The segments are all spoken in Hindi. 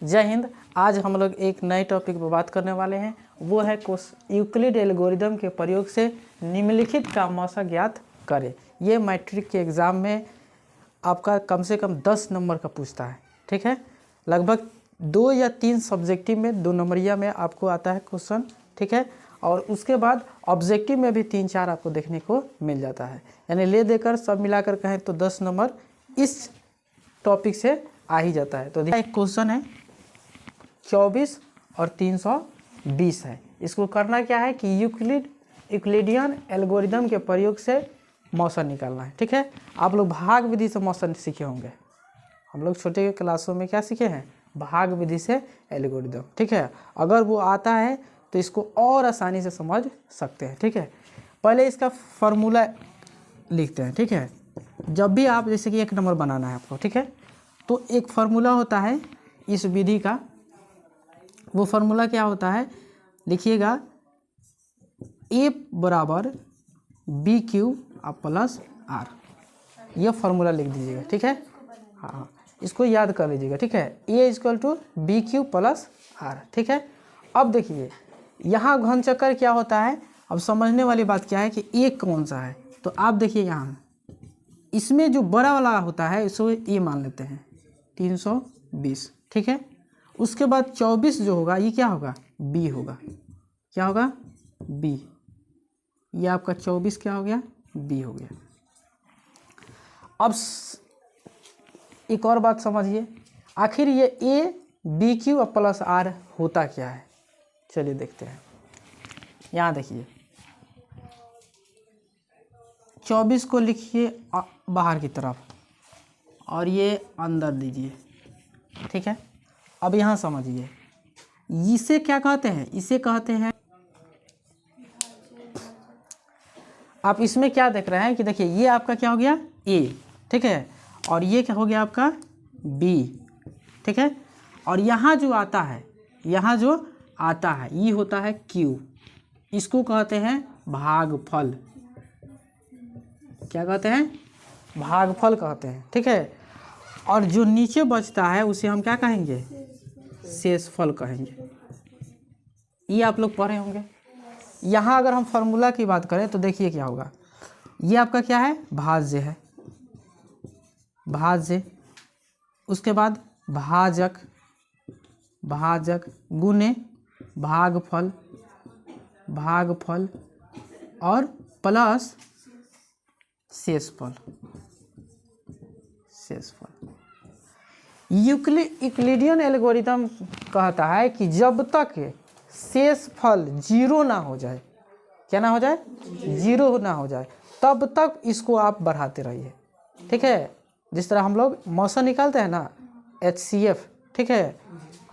जय हिंद। आज हम लोग एक नए टॉपिक पर बात करने वाले हैं, वो है यूक्लिड एल्गोरिदम के प्रयोग से निम्नलिखित क्रमशः ज्ञात करें। ये मैट्रिक के एग्ज़ाम में आपका कम से कम 10 नंबर का पूछता है। ठीक है, लगभग 2 या 3 सब्जेक्टिव में 2 नंबरिया में आपको आता है क्वेश्चन। ठीक है, और उसके बाद ऑब्जेक्टिव में भी 3-4 आपको देखने को मिल जाता है, यानी ले देकर सब मिलाकर कहें तो 10 नंबर इस टॉपिक से आ ही जाता है। तो एक क्वेश्चन है 24 और 320 है। इसको करना क्या है कि यूक्लिडियन एल्गोरिदम के प्रयोग से मौसन निकालना है। ठीक है, आप लोग भाग विधि से मौसन सीखे होंगे। हम लोग छोटे क्लासों में क्या सीखे हैं, भाग विधि से एल्गोरिदम। ठीक है, अगर वो आता है तो इसको और आसानी से समझ सकते हैं। ठीक है, पहले इसका फार्मूला लिखते हैं। ठीक है, जब भी आप जैसे कि 1 नंबर बनाना है आपको, ठीक है, तो एक फार्मूला होता है इस विधि का। वो फार्मूला क्या होता है, लिखिएगा A बराबर BQ प्लस R। ये फार्मूला लिख दीजिएगा। ठीक है, हाँ, इसको याद कर लीजिएगा। ठीक है, A = BQ प्लस R। ठीक है, अब देखिए यहाँ घन चक्कर क्या होता है। अब समझने वाली बात क्या है कि A कौन सा है, तो आप देखिए यहाँ इसमें जो बड़ा वाला होता है इसको A मान लेते हैं 320। ठीक है, उसके बाद 24 जो होगा ये क्या होगा, B होगा। क्या होगा, B। ये आपका 24 क्या हो गया, B हो गया। अब एक और बात समझिए, आखिर ये A BQ प्लस R होता क्या है, चलिए देखते हैं। यहाँ देखिए 24 को लिखिए बाहर की तरफ और ये अंदर दीजिए। ठीक है, अब यहाँ समझिए इसे क्या कहते हैं, इसे कहते हैं, आप इसमें क्या देख रहे हैं कि देखिए ये आपका क्या हो गया A। ठीक है, और ये क्या हो गया आपका B। ठीक है, और यहाँ जो आता है, यहाँ जो आता है ये होता है Q। इसको कहते हैं भागफल। क्या कहते हैं, भागफल कहते हैं। ठीक है, और जो नीचे बचता है उसे हम क्या कहेंगे, शेषफल कहेंगे। ये आप लोग पढ़े होंगे। यहाँ अगर हम फार्मूला की बात करें तो देखिए क्या होगा, ये आपका क्या है, भाज्य है, भाज्य। उसके बाद भाजक, भाजक गुणे भागफल, भागफल और प्लस शेषफल, शेषफल। यूक्लिडियन एल्गोरिदम कहता है कि जब तक शेषफल 0 ना हो जाए, क्या ना हो जाए, 0 ना हो जाए, तब तक इसको आप बढ़ाते रहिए। ठीक है, जिस तरह हम लोग मौसन निकालते हैं ना HCF, ठीक है,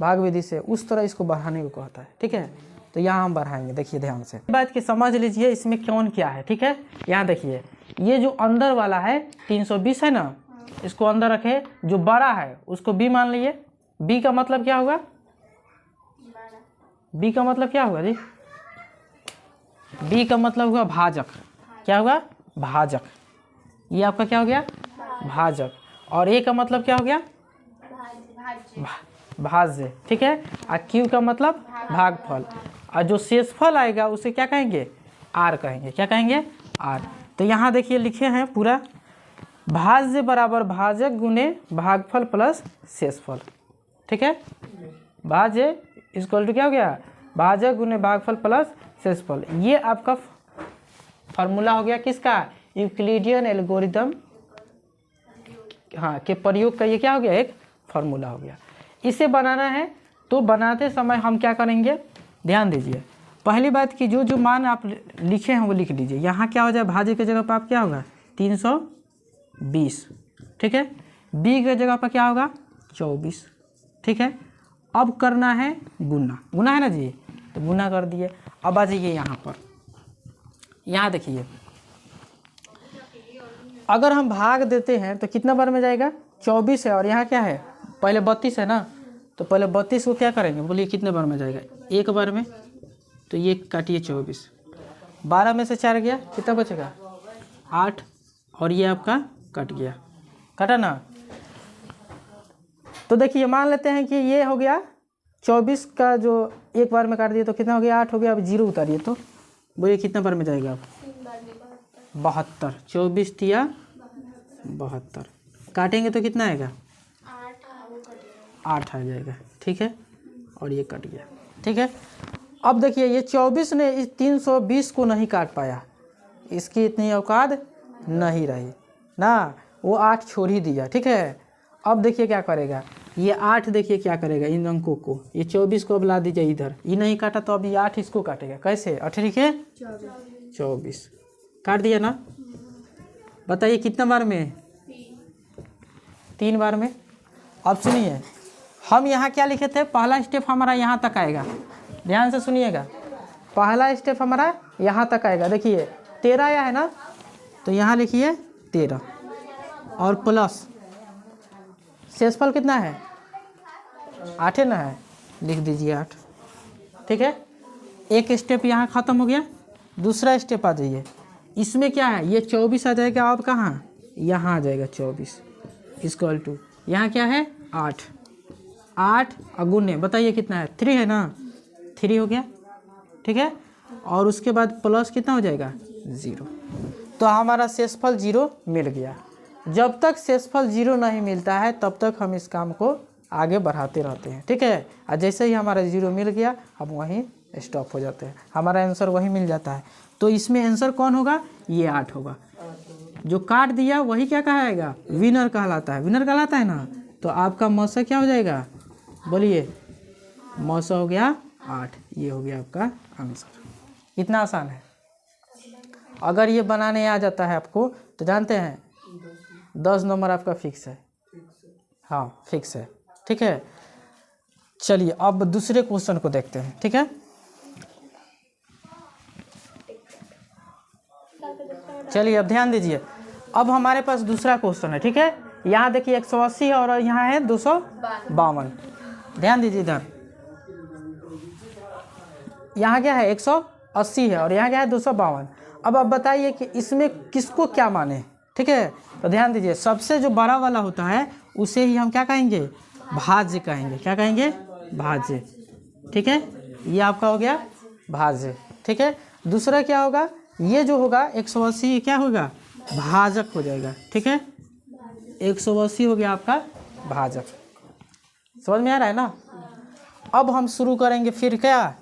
भाग विधि से, उस तरह इसको बढ़ाने को कहता है। ठीक है, तो यहाँ हम बढ़ाएंगे। देखिए ध्यान से बात की समझ लीजिए, इसमें कौन क्या है। ठीक है, यहाँ देखिए ये जो अंदर वाला है 320 है ना, इसको अंदर रखे, जो बड़ा है उसको B मान लीजिए। B का मतलब क्या होगा, B का मतलब क्या होगा जी, B का मतलब हुआ भाजक। क्या होगा, भाजक। ये आपका क्या हो गया, भाजक। और A का मतलब क्या हो गया, भाज्य। ठीक है, और Q का मतलब भागफल, और जो शेषफल आएगा उसे क्या कहेंगे, R कहेंगे। क्या कहेंगे, R। तो यहाँ देखिए लिखे हैं पूरा, भाज्य बराबर भाजक गुने भागफल प्लस शेषफल। ठीक है, भाज्य इक्वल टू क्या हो गया, भाजक गुने भागफल प्लस शेषफल। ये आपका फार्मूला हो गया किसका, यूक्लिडियन एल्गोरिदम, हाँ, के प्रयोग का ये क्या हो गया, एक फार्मूला हो गया। इसे बनाना है तो बनाते समय हम क्या करेंगे, ध्यान दीजिए। पहली बात कि जो जो मान आप लिखे हैं वो लिख लीजिए। यहाँ क्या हो जाए, भाज्य की जगह पर आप क्या होगा 320। ठीक है, B की जगह पर क्या होगा 24। ठीक है, अब करना है गुना, गुना है ना जी, तो गुना कर दिए। अब आ जाइए यहाँ पर, यहाँ देखिए अगर हम भाग देते हैं तो कितना बार में जाएगा, 24 है, और यहाँ क्या है, पहले 32 है ना, तो पहले 32 को क्या करेंगे, बोलिए कितने बार में जाएगा, 1 बार में। तो ये काटिए 24, 12 में से 4 गया, कितना बचेगा 8, और ये आपका कट गया, कटा ना। तो देखिए मान लेते हैं कि ये हो गया 24 का जो एक बार में काट दिया तो कितना हो गया 8 हो गया। अब 0 उतारिए तो बोलिए कितना बार में जाएगा अब 72। 24 तिया 72 काटेंगे तो कितना आएगा 8 आ जाएगा। ठीक है और ये कट गया। ठीक है अब देखिए ये 24 ने इस 320 को नहीं काट पाया, इसकी इतनी औकात नहीं रही ना, वो 8 छोड़ ही दिया। ठीक है अब देखिए क्या करेगा ये 8, देखिए क्या करेगा इन अंकों को, ये 24 को अब ला दीजिए इधर, ये नहीं काटा तो अब ये 8 इसको काटेगा। कैसे 8 के 24 काट दिया ना। बताइए कितना बार में 3 बार में। अब सुनिए हम यहाँ क्या लिखे थे, पहला स्टेप हमारा यहाँ तक आएगा, ध्यान से सुनिएगा। पहला स्टेप हमारा यहाँ तक आएगा। देखिए 13 आया है ना, तो यहाँ लिखिए 13 और प्लस शेषफल कितना है 8 है ना, है लिख दीजिए 8। ठीक है एक स्टेप यहाँ ख़त्म हो गया। दूसरा स्टेप आ जाइए, इसमें क्या है ये 24 आ जाएगा। अब कहाँ यहाँ आ जाएगा 24 इक्वल टू यहाँ क्या है 8 अगुने बताइए कितना है 3 है ना, 3 हो गया। ठीक है और उसके बाद प्लस कितना हो जाएगा 0, तो हमारा शेषफल 0 मिल गया। जब तक शेषफल 0 नहीं मिलता है तब तक हम इस काम को आगे बढ़ाते रहते हैं। ठीक है और जैसे ही हमारा 0 मिल गया हम वहीं स्टॉप हो जाते हैं, हमारा आंसर वही मिल जाता है। तो इसमें आंसर कौन होगा ये 8 होगा। जो काट दिया वही क्या कहाएगा विनर कहलाता है, विनर कहलाता है ना। तो आपका मौसा क्या हो जाएगा बोलिए, मौसा हो गया 8, ये हो गया आपका आंसर। इतना आसान है। अगर ये बनाने आ जाता है आपको तो जानते हैं 10 नंबर आपका फिक्स है। हाँ फिक्स है। ठीक है चलिए अब दूसरे क्वेश्चन को देखते हैं। ठीक है चलिए अब ध्यान दीजिए, अब हमारे पास दूसरा क्वेश्चन है। ठीक है यहाँ देखिए 180 है और यहाँ है 252। ध्यान दीजिए इधर, यहाँ क्या है 180 है और यहाँ क्या है 252। अब आप बताइए कि इसमें किसको क्या माने। ठीक है तो ध्यान दीजिए, सबसे जो बड़ा वाला होता है उसे ही हम क्या कहेंगे भाज्य कहेंगे। क्या कहेंगे भाज्य। ठीक है ये आपका हो गया भाज्य। ठीक है दूसरा क्या होगा, ये जो होगा 180 क्या होगा भाजक हो जाएगा। ठीक है 180 हो गया आपका भाजक। समझ में आ रहा है ना। अब हम शुरू करेंगे फिर क्या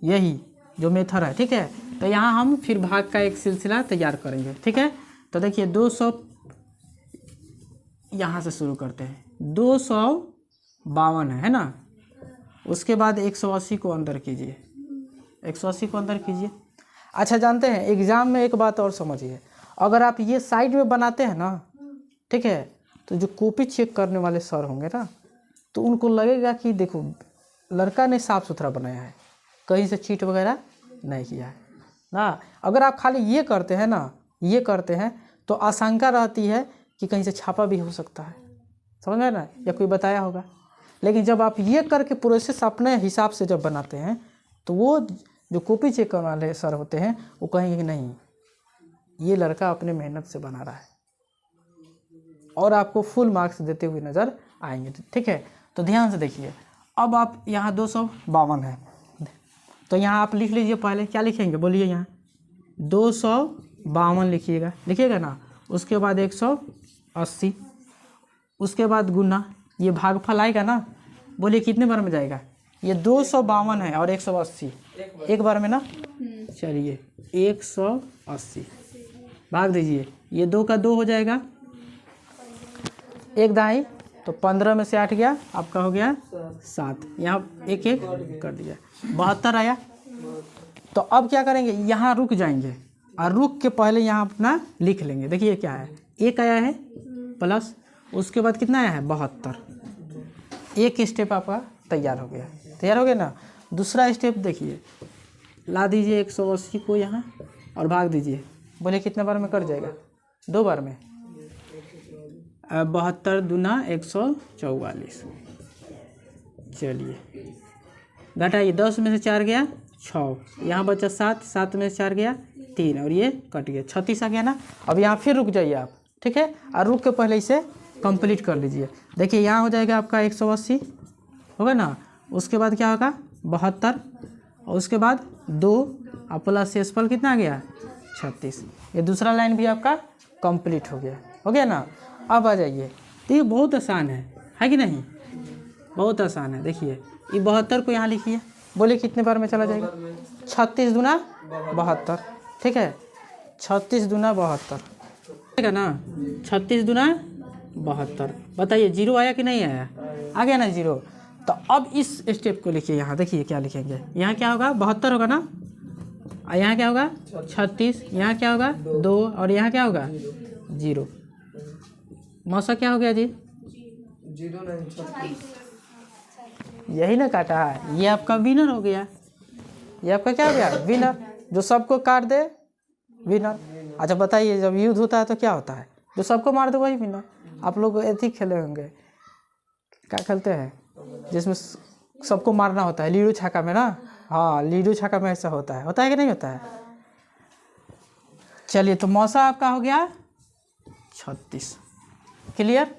यही जो मेथड है। ठीक है तो यहाँ हम फिर भाग का एक सिलसिला तैयार करेंगे। ठीक है तो देखिए 200 यहाँ से शुरू करते हैं, 252 है ना, उसके बाद 180 को अंदर कीजिए, 180 को अंदर कीजिए। अच्छा जानते हैं एग्ज़ाम में एक बात और समझिए, अगर आप ये साइड में बनाते हैं ना, ठीक है, तो जो कॉपी चेक करने वाले सर होंगे ना तो उनको लगेगा कि देखो लड़का ने साफ़ सुथरा बनाया है, कहीं से चीट वगैरह नहीं किया है ना। अगर आप खाली ये करते हैं ना, ये करते हैं तो आशंका रहती है कि कहीं से छापा भी हो सकता है, समझ में ना, या कोई बताया होगा। लेकिन जब आप ये करके प्रोसेस अपने हिसाब से जब बनाते हैं तो वो जो कॉपी चेक करने वाले सर होते हैं वो कहेंगे कि नहीं ये लड़का अपने मेहनत से बना रहा है और आपको फुल मार्क्स देते हुए नज़र आएंगे। ठीक है तो ध्यान से देखिए, अब आप यहाँ 252 है तो यहाँ आप लिख लीजिए, पहले क्या लिखेंगे बोलिए, यहाँ 252 लिखिएगा, लिखिएगा ना, उसके बाद 180, उसके बाद गुना, ये भागफल आएगा ना, बोलिए कितने बार में जाएगा, ये 252 है और 180 एक बार में ना, चलिए 180 भाग दीजिए, ये 2 का 2 हो जाएगा, 1 दहाई तो 15 में से 8 गया, आपका हो गया 7, यहाँ एक एक कर दिया, 72 आया। तो अब क्या करेंगे, यहाँ रुक जाएंगे और रुक के पहले यहाँ अपना लिख लेंगे। देखिए क्या है, 1 आया है प्लस, उसके बाद कितना आया है 72, एक स्टेप आपका तैयार हो गया, तैयार हो गया ना। दूसरा स्टेप देखिए, ला दीजिए 180 को यहाँ और भाग दीजिए, बोले कितने बार में कर जाएगा, 2 बार में, 72 दूना 144, चलिए घटाइए, 10 में से 4 गया 6, यहाँ बचा 7, 7 में से 4 गया 3 और ये कट गया, 36 आ गया ना। अब यहाँ फिर रुक जाइए आप, ठीक है, और रुक के पहले इसे कंप्लीट कर लीजिए। देखिए यहाँ हो जाएगा आपका 180 होगा ना, उसके बाद क्या होगा 72, और उसके बाद 2 और प्लस शेषफल कितना आ गया 36। ये दूसरा लाइन भी आपका कंप्लीट हो गया ना। अब आ जाइए, तो ये बहुत आसान है कि नहीं, बहुत आसान है। देखिए ये 72 को यहाँ लिखिए, बोले कितने बार में चला जाएगा, 36 दूना 72, ठीक है, 36 दूना 72, ठीक है ना, 36 दूना 72। बताइए जीरो आया कि नहीं आया, आ गया ना जीरो। तो अब इस स्टेप को लिखिए, यहाँ देखिए क्या लिखेंगे, यहाँ क्या होगा 72 होगा ना, और यहाँ क्या होगा 36, यहाँ क्या होगा 2, और यहाँ क्या होगा 0। मौसा क्या हो गया जी, 0 नहीं 36, यही ना काटा है, ये आपका विनर हो गया, ये आपका क्या हो गया विनर, जो सबको काट दे विनर। अच्छा बताइए जब युद्ध होता है तो क्या होता है, जो सबको मार दे वही विनर। आप लोग ऐसे खेले होंगे, क्या खेलते हैं जिसमें सबको मारना होता है, लीडो छक्का में ना, हाँ लीडो छक्का में ऐसा होता है कि नहीं होता है। चलिए तो मौसा आपका हो गया 36, क्लियर।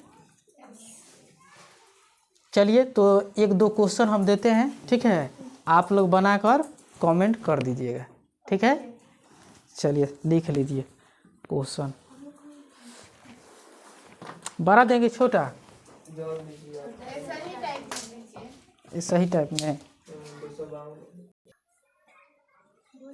चलिए तो 1-2 क्वेश्चन हम देते हैं, ठीक है, आप लोग बनाकर कमेंट कर दीजिएगा, ठीक है। चलिए लिख लीजिए क्वेश्चन, बड़ा देंगे छोटा, सही टाइप में